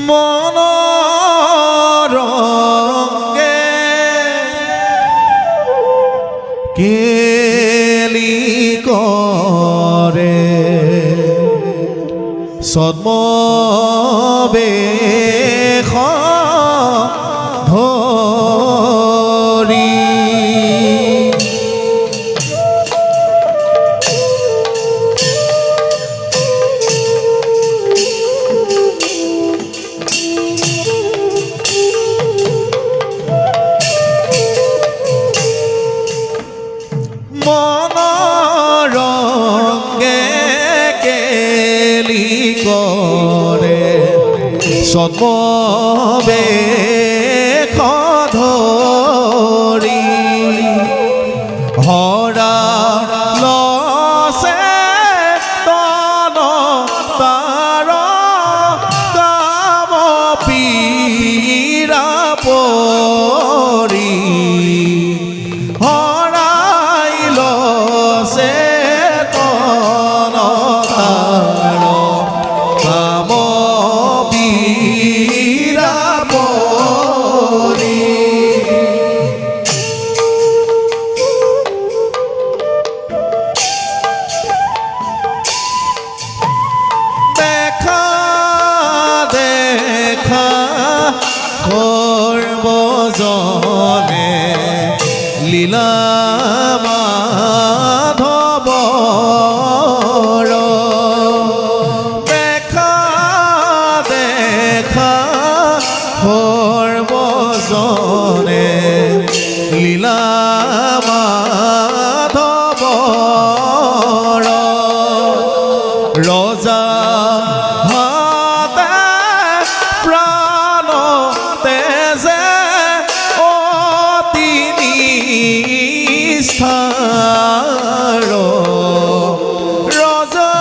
মনৰঙ্গে কেলি কৰে ছদ্মবেশ ধৰি মনৰঙ্গে কেলি কৰে ছদ্মবেশ ধৰি হৰা লছে তন তাৰ কাম পীৰা পৰি হৰাই লছে তন তাৰ কাম পীৰা পৰি দেখা দেখা সৰ্বজনে লীলা মাধৱৰ দেখা দেখা সৰ্বজনে লীলা মাধৱৰ ৰজা হাতে প্ৰাণ তেজে অতি নিষ্ঠাৰ ৰজা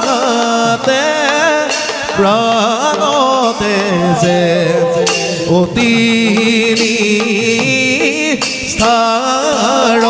হাতে প্ৰাণ তেজে অতি নিষ্ঠাৰ